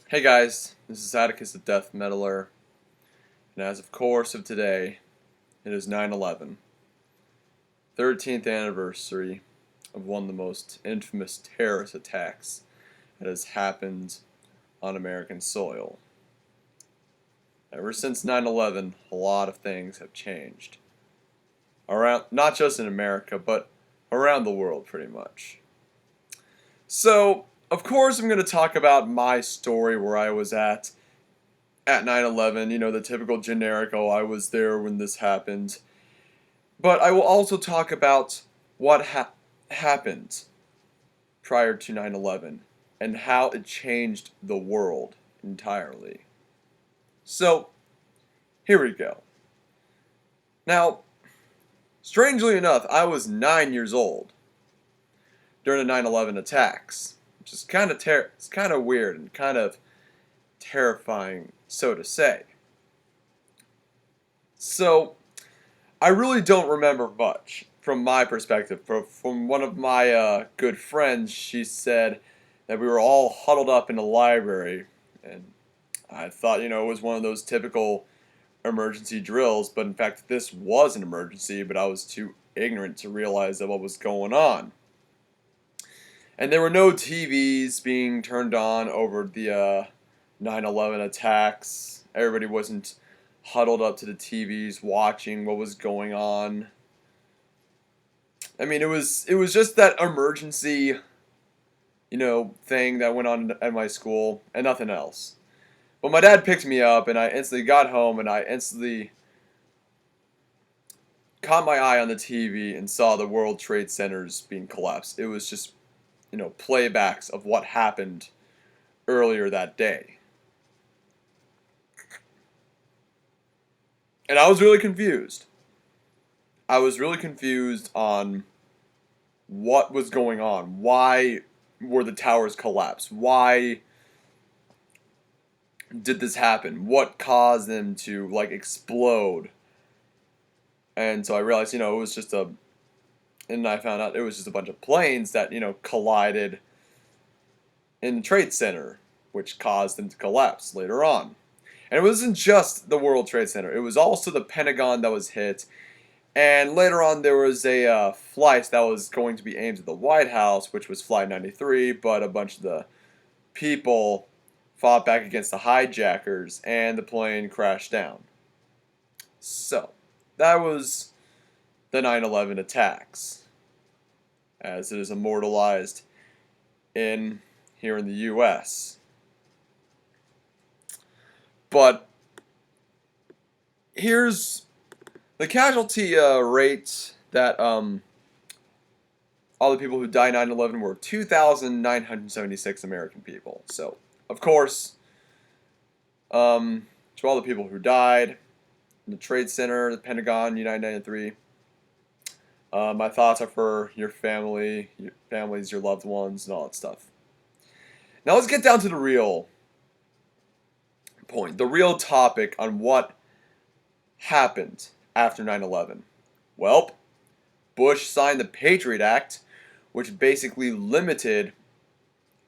Hey guys, this is Atticus the Death Meddler, and as of course of today, it is 9/11, 13th anniversary of one of the most infamous terrorist attacks that has happened on American soil. Ever since 9/11, a lot of things have changed. Around, not just in America, but around the world pretty much. So, of course, I'm going to talk about my story where I was at 9/11, the typical generic, oh, I was there when this happened. But I will also talk about what happened prior to 9/11 and how it changed the world entirely. So, here we go. Now, strangely enough, I was 9 years old during the 9/11 attacks, which is it's kind of weird and kind of terrifying, so to say. So, I really don't remember much from my perspective. From one of my good friends, she said that we were all huddled up in the library, and I thought, it was one of those typical emergency drills, but in fact, this was an emergency, but I was too ignorant to realize that what was going on. And there were no TVs being turned on over the 9/11 attacks. Everybody wasn't huddled up to the TVs watching what was going on. I mean, it was just that emergency, thing that went on at my school and nothing else. But my dad picked me up and I instantly got home and I instantly caught my eye on the TV and saw the World Trade Centers being collapsed. It was just, playbacks of what happened earlier that day. And I was really confused. I was really confused on what was going on. Why were the towers collapsed? Why did this happen? What caused them to explode? And so I realized, it was just and I found out it was just a bunch of planes that, collided in the Trade Center, which caused them to collapse later on. And it wasn't just the World Trade Center, it was also the Pentagon that was hit. And later on, there was a flight that was going to be aimed at the White House, which was Flight 93, but a bunch of the people fought back against the hijackers, and the plane crashed down. So, that was the 9/11 attacks, as it is immortalized here in the U.S. But here's the casualty rate that all the people who died 9/11 were 2,976 American people. So, of course, to all the people who died in the Trade Center, the Pentagon, United 93, my thoughts are for your family, your families, your loved ones, and all that stuff. Now let's get down to the real point, the real topic on what happened after 9/11. Well, Bush signed the Patriot Act, which basically limited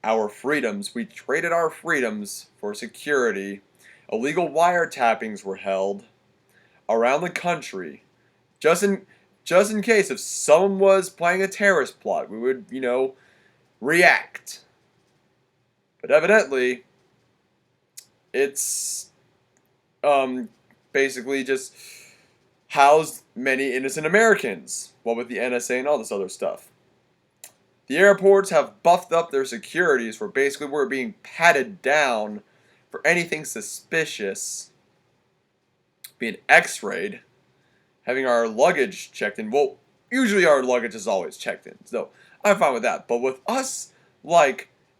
our freedoms. We traded our freedoms for security. Illegal wiretappings were held around the country, just in case if someone was playing a terrorist plot, we would, react. But evidently, it's basically just housed many innocent Americans, what with the NSA and all this other stuff. The airports have buffed up their securities where basically we're being patted down for anything suspicious, being x-rayed, having our luggage checked in. Well, usually our luggage is always checked in, so I'm fine with that. But with us,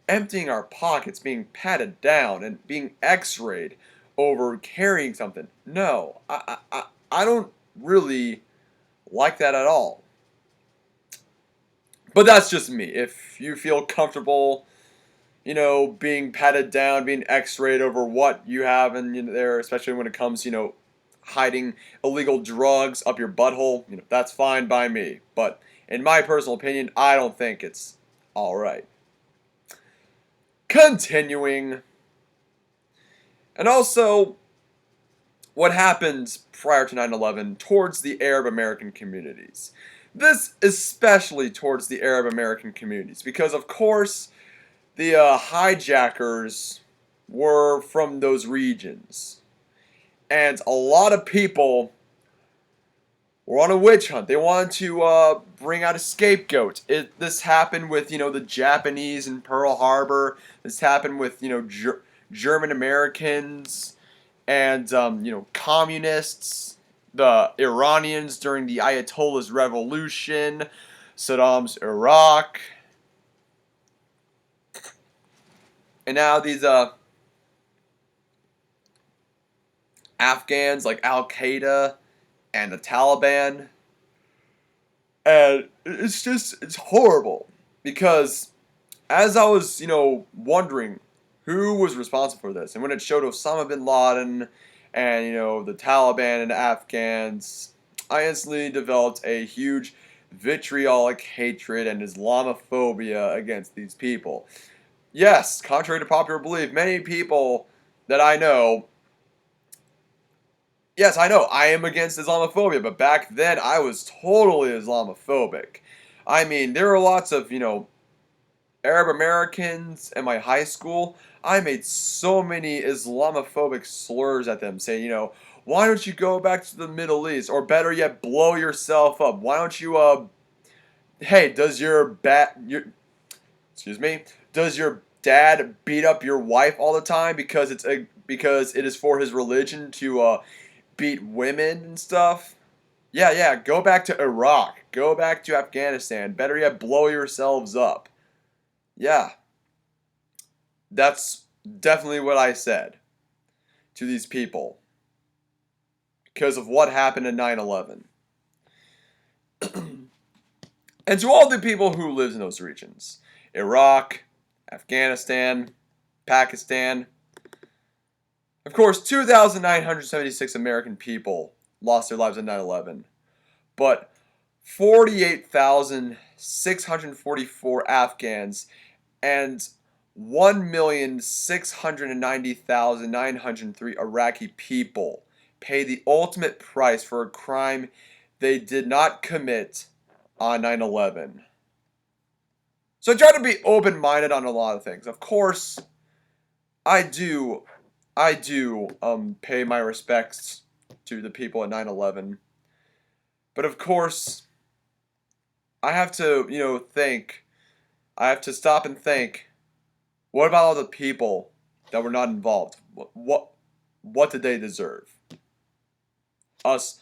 emptying our pockets, being patted down, and being x-rayed over carrying something, no, I don't really like that at all. But that's just me. If you feel comfortable, being patted down, being x-rayed over what you have in there, especially when it comes, hiding illegal drugs up your butthole, that's fine by me. But in my personal opinion, I don't think it's all right. Continuing, And also, what happened prior to 9/11 towards the Arab American communities. This especially towards the Arab American communities, because of course the hijackers were from those regions. And a lot of people were on a witch hunt. They wanted to bring out a scapegoat. This happened with, the Japanese in Pearl Harbor. This happened with, German Americans and, communists, the Iranians during the Ayatollah's revolution, Saddam's Iraq. And now these Afghans like Al-Qaeda and the Taliban. And it's horrible. Because as I was, wondering who was responsible for this, and when it showed Osama bin Laden and, the Taliban and Afghans, I instantly developed a huge vitriolic hatred and Islamophobia against these people. Yes, contrary to popular belief, many people that I know, yes, I know, I am against Islamophobia, but back then I was totally Islamophobic. I mean, there were lots of, Arab Americans in my high school. I made so many Islamophobic slurs at them, saying, why don't you go back to the Middle East? Or better yet, blow yourself up. Why don't you, hey, excuse me, does your dad beat up your wife all the time because because it is for his religion to beat women and stuff? Yeah, go back to Iraq. Go back to Afghanistan. Better yet, blow yourselves up. Yeah, that's definitely what I said to these people because of what happened in 9/11. And to all the people who lived in those regions, Iraq, Afghanistan, Pakistan. Of course, 2,976 American people lost their lives in 9/11, but 48,644 Afghans and 1,690,903 Iraqi people pay the ultimate price for a crime they did not commit on 9/11. So I try to be open-minded on a lot of things. Of course, I do pay my respects to the people at 9/11. But of course, I have to, think. I have to stop and think. What about all the people that were not involved? What did they deserve? Us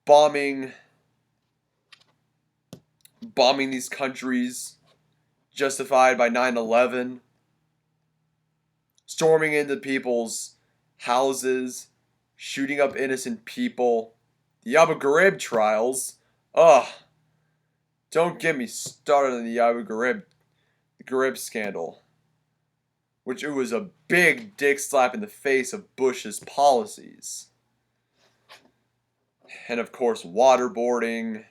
bombing these countries justified by 9/11, storming into people's houses, shooting up innocent people, the Abu Ghraib trials. Ugh, don't get me started on the Abu Ghraib scandal, which it was a big dick slap in the face of Bush's policies. And of course, waterboarding,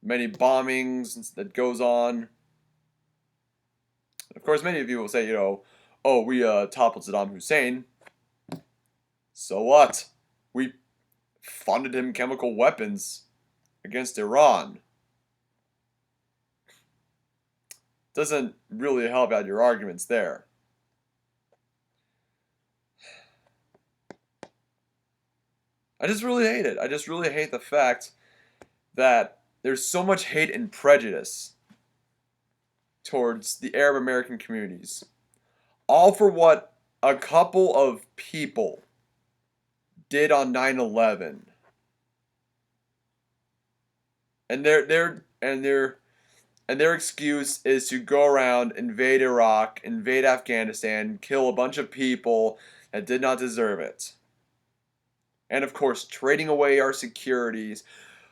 many bombings that goes on. Of course, many of you will say, oh, we toppled Saddam Hussein. So what? We funded him chemical weapons against Iran. Doesn't really help out your arguments there. I just really hate it. I just really hate the fact that there's so much hate and prejudice towards the Arab American communities. All for what a couple of people did on 9/11. And their excuse is to go around, invade Iraq, invade Afghanistan, kill a bunch of people that did not deserve it. And of course, trading away our securities.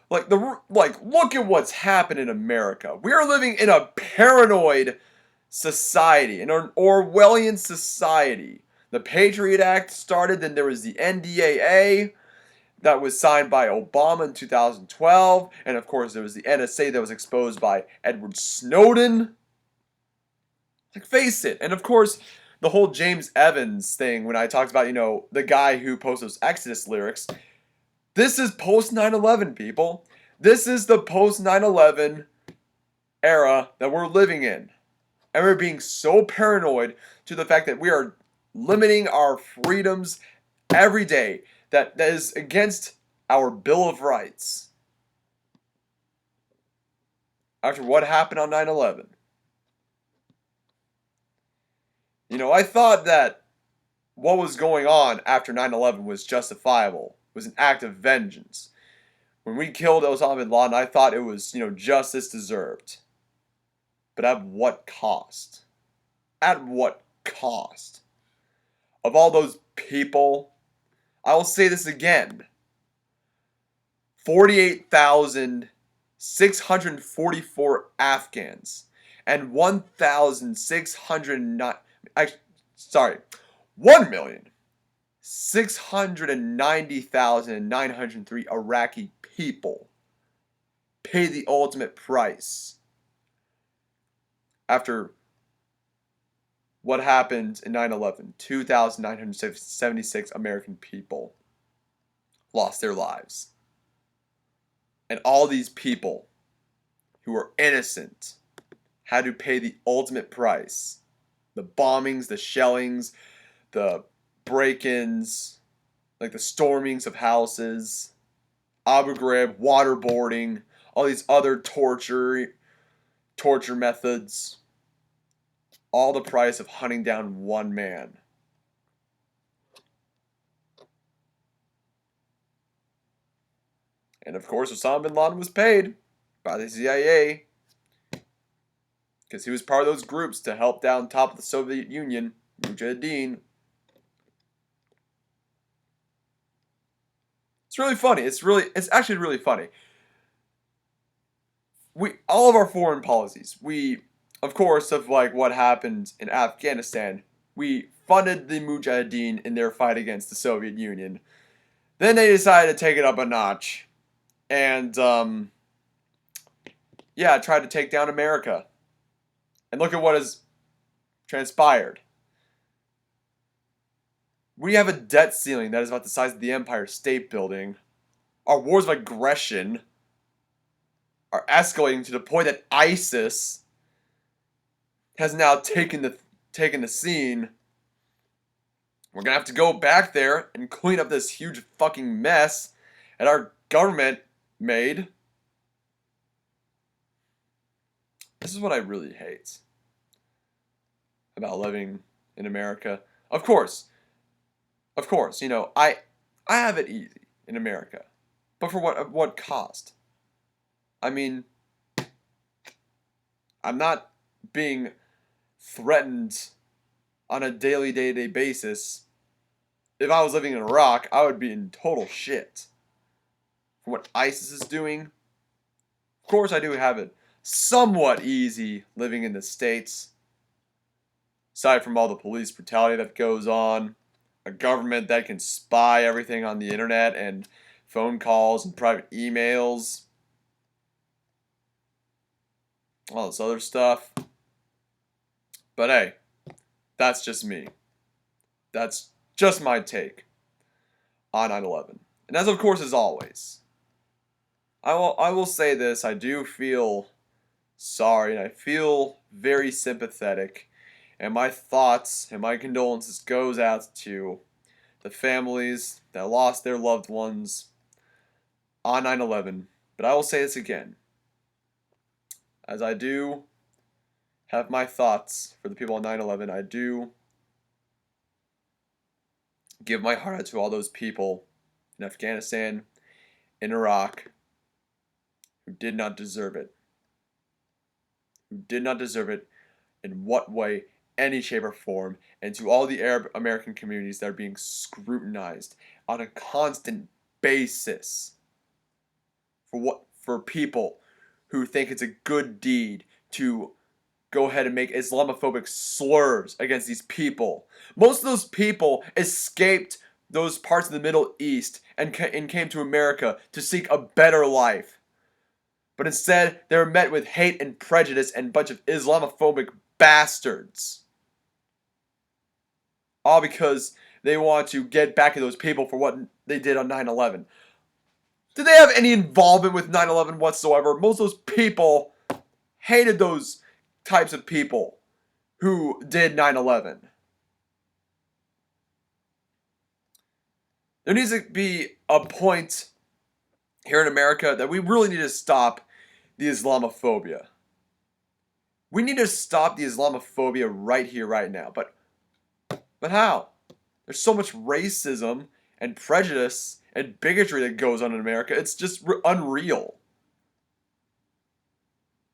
Look at what's happened in America. We are living in a paranoid society, in an Orwellian society. The Patriot Act started, then there was the NDAA that was signed by Obama in 2012, and of course there was the NSA that was exposed by Edward Snowden. Face it. And of course, the whole James Evans thing when I talked about, the guy who posted those Exodus lyrics. This is post 9/11, people. This is the post 9/11 era that we're living in. And we're being so paranoid to the fact that we are limiting our freedoms every day that is against our Bill of Rights. After what happened on 9/11. I thought that what was going on after 9/11 was justifiable. It was an act of vengeance. When we killed Osama bin Laden, I thought it was, justice deserved. But at what cost? At what cost? Of all those people, I will say this again. 48,644 Afghans and 1,609 sorry, 1,690,903 Iraqi people pay the ultimate price after what happened in 9/11. 2,976 American people lost their lives. And all these people who were innocent had to pay the ultimate price. The bombings, the shellings, the break-ins, like the stormings of houses, Abu Ghraib, waterboarding, all these other torture methods. All the price of hunting down one man. And of course, Osama bin Laden was paid by the CIA because he was part of those groups to help down top of the Soviet Union, Mujahideen. It's really funny. It's actually really funny. All of our foreign policies, of course, of like what happened in Afghanistan, we funded the Mujahideen in their fight against the Soviet Union. Then they decided to take it up a notch. And, tried to take down America. And look at what has transpired. We have a debt ceiling that is about the size of the Empire State Building. Our wars of aggression are escalating to the point that ISIS has now taken the scene. We're gonna have to go back there and clean up this huge fucking mess that our government made. This is what I really hate about living in America. Of course, I have it easy in America. But for what cost? I mean, I'm not being threatened on a daily, day-to-day basis. If I was living in Iraq, I would be in total shit. For what ISIS is doing, of course I do have it somewhat easy living in the States. Aside from all the police brutality that goes on, a government that can spy everything on the internet and phone calls and private emails, all this other stuff. But hey, that's just me. That's just my take on 9/11. And as of course, as always, I will say this, I do feel sorry and I feel very sympathetic, and my thoughts and my condolences goes out to the families that lost their loved ones on 9/11. But I will say this again, as I do have my thoughts for the people on 9/11, I do give my heart out to all those people in Afghanistan, in Iraq, who did not deserve it. Who did not deserve it in what way, any shape or form, and to all the Arab American communities that are being scrutinized on a constant basis for people who think it's a good deed to go ahead and make Islamophobic slurs against these people. Most of those people escaped those parts of the Middle East and came to America to seek a better life. But instead, they were met with hate and prejudice and a bunch of Islamophobic bastards. all because they want to get back at those people for what they did on 9/11. Did they have any involvement with 9/11 whatsoever? Most of those people hated those types of people who did 9/11. There needs to be a point here in America that we really need to stop the Islamophobia. We need to stop the Islamophobia right here, right now. But how? There's so much racism and prejudice and bigotry that goes on in America. It's just unreal.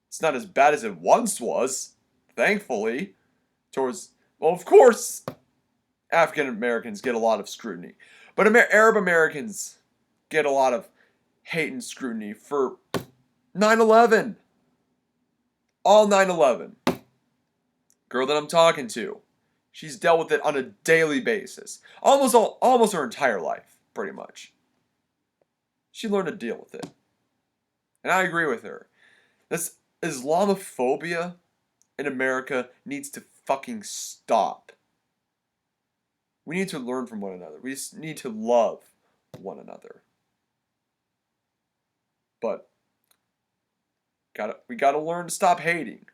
It's not as bad as it once was, thankfully. Towards, well, of course, African Americans get a lot of scrutiny, but Arab Americans get a lot of hate and scrutiny for 9/11. All 9/11. Girl that I'm talking to, she's dealt with it on a daily basis. Almost her entire life, pretty much. She learned to deal with it. And I agree with her. This Islamophobia in America needs to fucking stop. We need to learn from one another. We just need to love one another. But we gotta learn to stop hating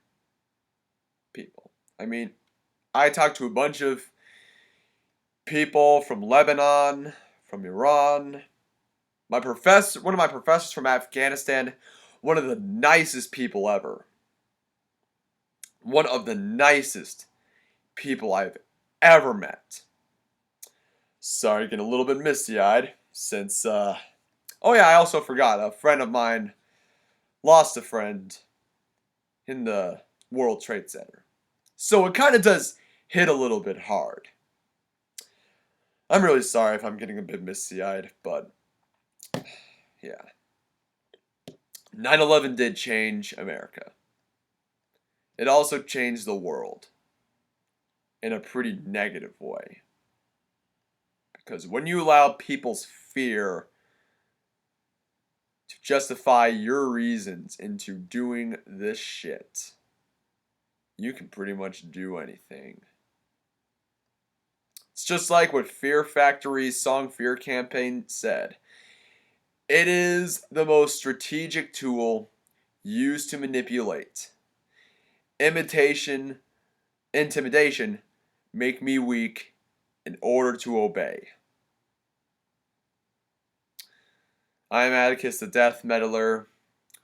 people. I mean, I talked to a bunch of people from Lebanon, from Iran. One of my professors from Afghanistan, one of the nicest people ever. One of the nicest people I've ever met. Sorry, getting a little bit misty-eyed since, oh yeah, I also forgot, a friend of mine lost a friend in the World Trade Center. So it kind of does hit a little bit hard. I'm really sorry if I'm getting a bit misty-eyed, but yeah. 9/11 did change America. It also changed the world in a pretty negative way. Because when you allow people's fear to justify your reasons into doing this shit, you can pretty much do anything. It's just like what Fear Factory's song Fear Campaign said. It is the most strategic tool used to manipulate. Intimidation, make me weak in order to obey. I'm Atticus the Death Meddler.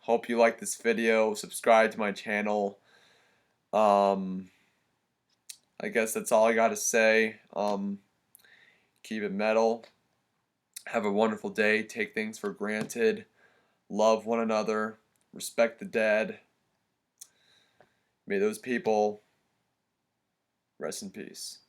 Hope you like this video. Subscribe to my channel. I guess that's all I gotta say. Keep it metal. Have a wonderful day. Take things for granted. Love one another. Respect the dead. May those people rest in peace.